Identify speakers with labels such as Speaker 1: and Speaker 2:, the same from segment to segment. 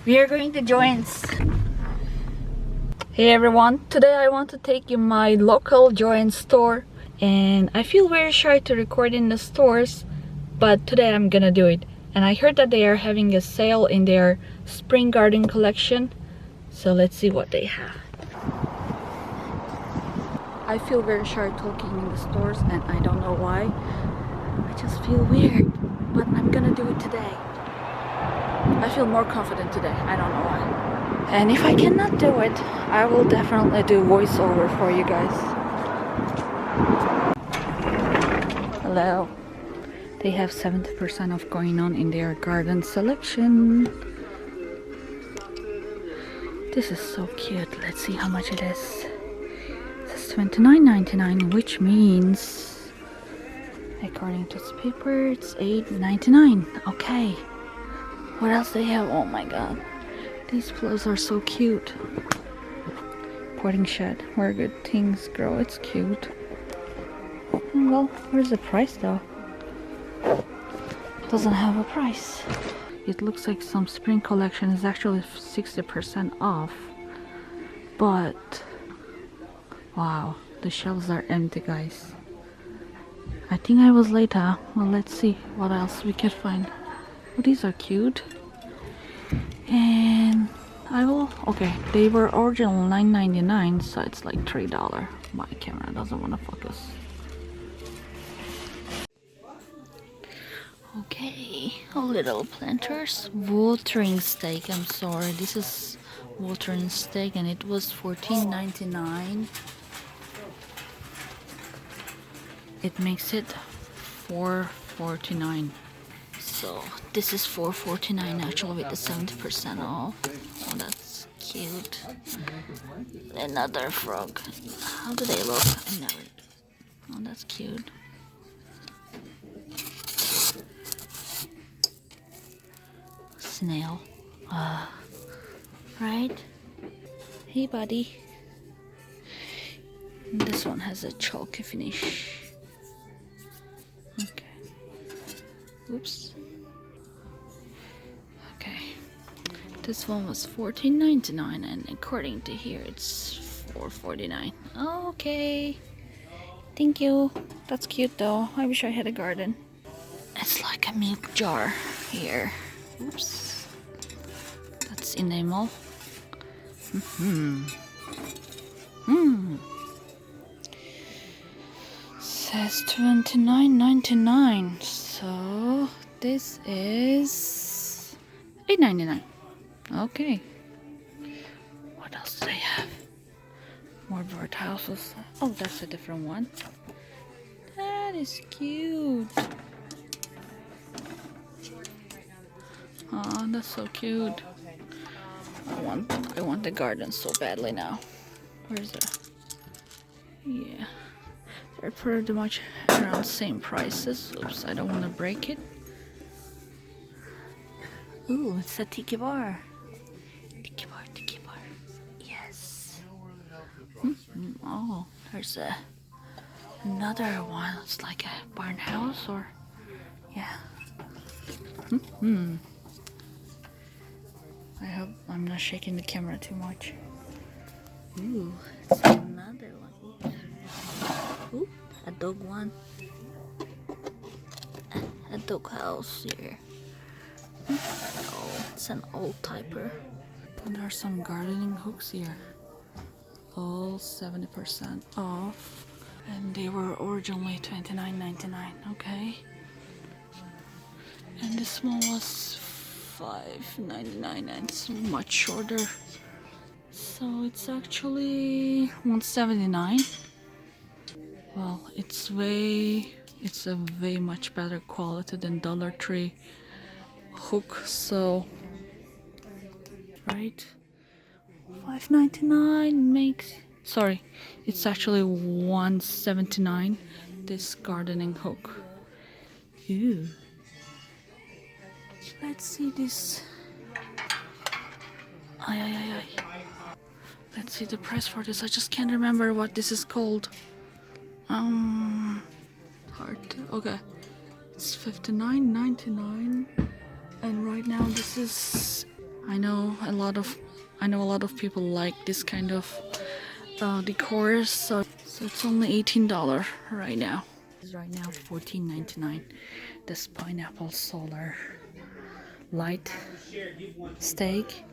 Speaker 1: We are going to JOANN's. Hey everyone, today I want to take you my local JOANN store, and I feel very shy to record in the stores, but today I'm gonna do it. And I heard that they are having a sale in their spring garden collection, so let's see what they have. I feel very shy talking in the stores, and I don't know why. I just feel weird, but I'm gonna do it today. I feel more confident today, I don't know why. And if I cannot do it, I will definitely do voiceover for you guys. Hello. They have 70% off going on in their garden selection. This is so cute. Let's see how much it is. This is $29.99, which means, according to this paper, it's $8.99. Okay. What else they have? Oh my god. These pillows are so cute. Potting shed, where good things grow. It's cute. Well, where's the price though? Doesn't have a price. It looks like some spring collection is actually 60% off. But wow, the shelves are empty, guys. I think I was late, huh? Well, let's see what else we can find. Oh, these are cute. And I will, okay, they were original $9.99, so it's like $3. My camera doesn't want to focus. Okay, a little planters. Watering steak, I'm sorry, this is watering steak, and it was $14.99. It makes it $4.49. So this is $4.49 actually with the 70% off. Oh, that's cute. Another frog. How do they look? I never. Oh, that's cute. Snail. Right? Hey, buddy. This one has a chalky finish. Okay. Oops. This one was $14.99, and according to here it's $4.49. Okay, thank you. That's cute though. I wish I had a garden. It's like a milk jar here. Oops, that's enamel. Says $29.99, so this is $8.99. Okay. What else do they have? More birdhouses. Oh, that's a different one. That is cute. Oh, that's so cute. I want the garden so badly now. Where's the? Yeah, they're pretty much around same prices. Oops, I don't want to break it. Ooh, it's a tiki bar. Tiki bar. Yes. Oh, there's another one. It's like a barn house, or yeah. I hope I'm not shaking the camera too much. Ooh, it's another one. Ooh, a dog one. A dog house here. Oh, it's an old typer. And there are some gardening hooks here. All 70% off. And they were originally $29.99. Okay. And this one was $5.99, and it's much shorter. So it's actually $179. Well, it's a way much better quality than Dollar Tree hook, so right, $5.99 makes, sorry, it's actually $179, this gardening hook. Ew. Let's see this. Ay. Let's see the price for this. I just can't remember what this is called. Heart. Okay, it's $59.99, and right now this is I know a lot of people like this kind of decor, so it's only $18 right now. It's right now $14.99. This pineapple solar light steak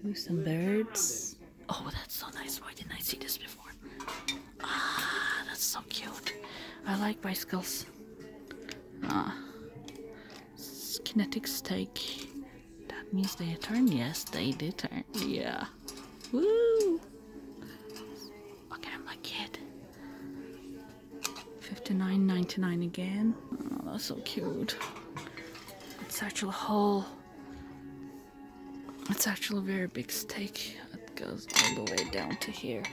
Speaker 1: with some birds. Oh, that's so nice. Why didn't I see this before? Ah, that's so cute. I like bicycles. Kinetic steak. That means they turn. Yes, they did turn. Yeah. Woo! Okay, I'm like kid. $59.99 again. Oh, that's so cute. It's actually whole. It's actually a very big steak. It goes all the way down to here.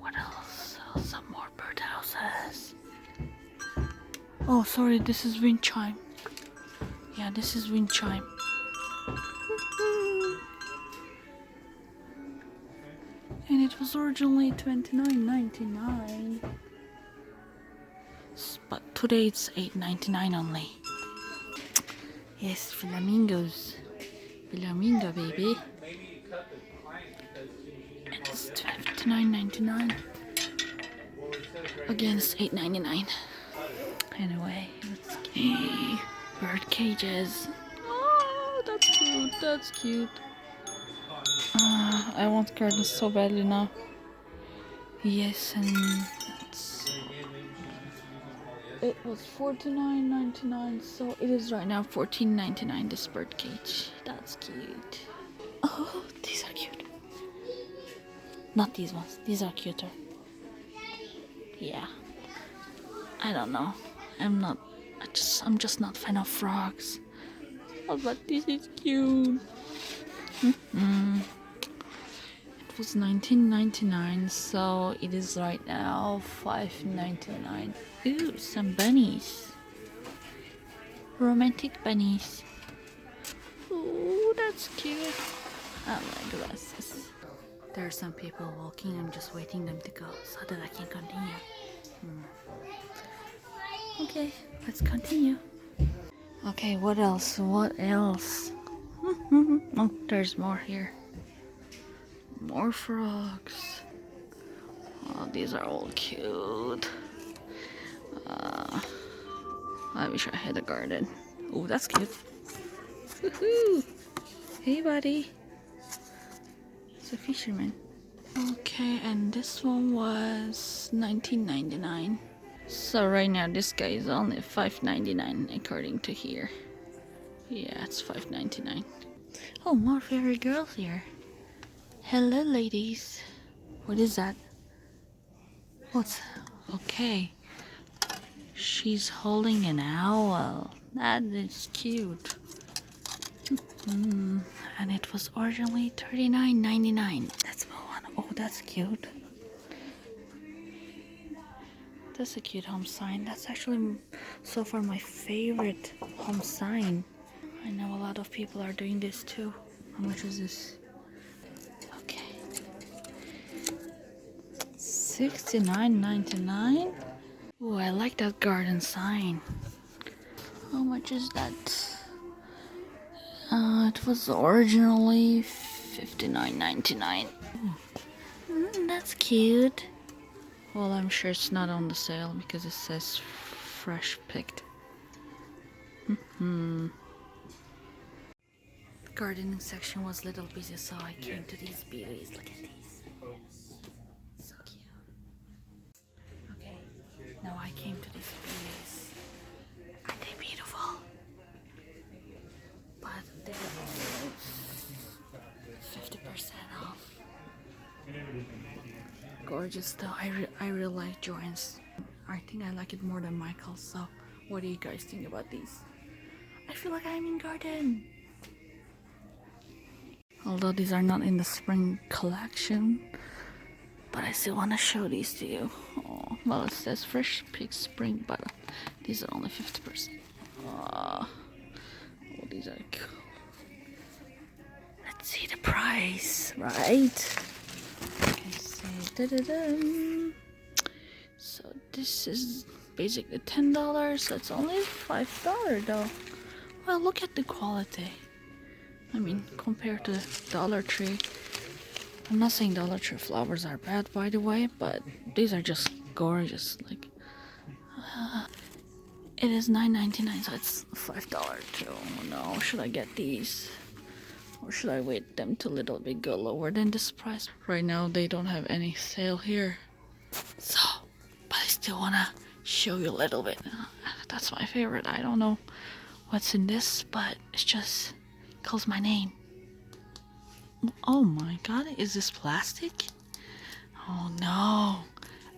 Speaker 1: What else? Oh, some more birdhouses. Oh, sorry, this is wind chime. Yeah, this is wind chime. And it was originally $29.99. But today it's $8.99 only. Yes, flamingos. Flamingo, baby. And it's $29.99. Again, it's $8.99. Anyway, let's see. Bird cages. Oh, that's cute. That's cute. I want gardens so badly now. Yes, and it was $49.99, so it is right now $14.99. This bird cage. That's cute. Oh, these are cute. Not these ones. These are cuter. Yeah. I don't know. I'm just not fan of frogs. Oh, but this is cute. It was $19.99, so it is right now $5.99. Ooh, some bunnies. Romantic bunnies. Ooh, that's cute. I like glasses. There are some people walking. I'm just waiting them to go so that I can continue. Okay, let's continue. Okay, what else? What else? Oh, there's more here. More frogs. Oh, these are all cute. I wish I had a garden. Oh, that's cute. Woohoo! Hey, buddy. It's a fisherman. Okay, and this one was $19.99. So right now this guy is only $5.99 according to here. Yeah, it's $5.99. Oh, more fairy girls here. Hello, ladies. What is that? What's... Okay. She's holding an owl. That is cute. And it was originally $39.99. That's one. Oh, that's cute. That's a cute home sign. That's actually so far my favorite home sign. I know a lot of people are doing this too. How much is this? Okay. $69.99. Oh, I like that garden sign. How much is that? It was originally $59.99. That's cute. Well, I'm sure it's not on the sale because it says fresh picked. The gardening section was a little busy, so I came to these beauties. Look at these. So cute. Okay, now I came to these beauties. Aren't they beautiful? But they're only 50% off. Gorgeous though. I really like JOANN's. I think I like it more than Michael's. So what do you guys think about these? I feel like I'm in garden. Although these are not in the spring collection, but I still want to show these to you. Oh, well, it says fresh picked spring, but these are only 50%. Oh, these are cool. Let's see the price, right? Da-da-dum. So this is basically $10, so it's only $5 though. Well, look at the quality. I mean, compared to Dollar Tree. I'm not saying Dollar Tree flowers are bad, by the way, but these are just gorgeous. Like, it is $9.99, so it's $5 too. Oh no, should I get these? Or should I wait them to a little bit go lower than this price? Right now, they don't have any sale here. So, but I still wanna show you a little bit. That's my favorite. I don't know what's in this, but it's just calls my name. Oh my god, is this plastic? Oh no,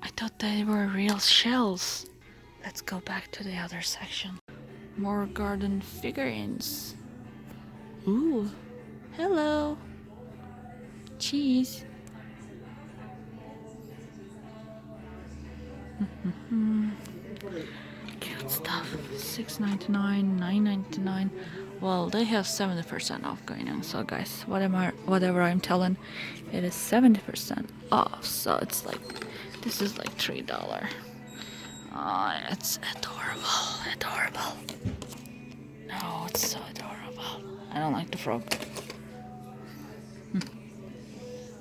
Speaker 1: I thought they were real shells. Let's go back to the other section. More garden figurines. Ooh, hello. Cheese. Cute stuff. $6.99, $9.99. Well, they have 70% off going on. So guys, whatever I'm telling, it is 70% off. So it's like, this is like $3. Oh, it's adorable, adorable. No, it's so adorable. I don't like the frog.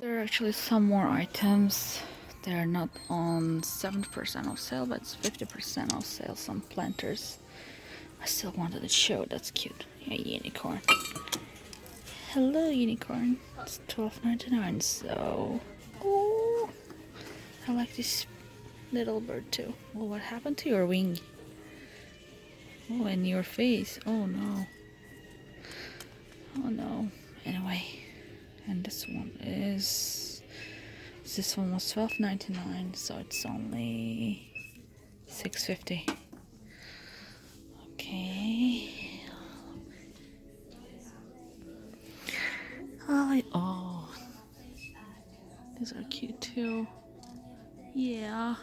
Speaker 1: There are actually some more items. They're not on 70% off sale, but it's 50% off sale. Some planters. I still wanted to show. That's cute. Yeah, unicorn. Hello, unicorn. It's $12.99. So, oh, I like this little bird too. Oh, what happened to your wing? Oh, and your face. Oh no. Oh no. Anyway, and this one was $12.99, so it's only $6.50. Okay. Oh, these are cute too. Yeah.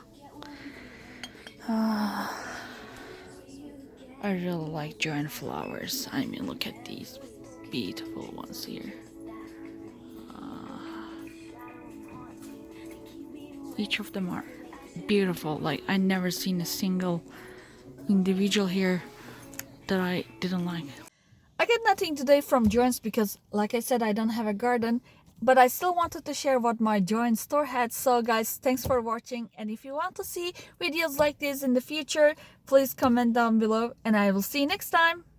Speaker 1: I really like JOANN flowers. I mean, look at these beautiful ones here. Each of them are beautiful. Like, I never seen a single individual here that I didn't like. I get nothing today from JOANN's because, like I said, I don't have a garden. But I still wanted to share what my JOANN store had. So guys, thanks for watching. And if you want to see videos like this in the future, please comment down below. And I will see you next time.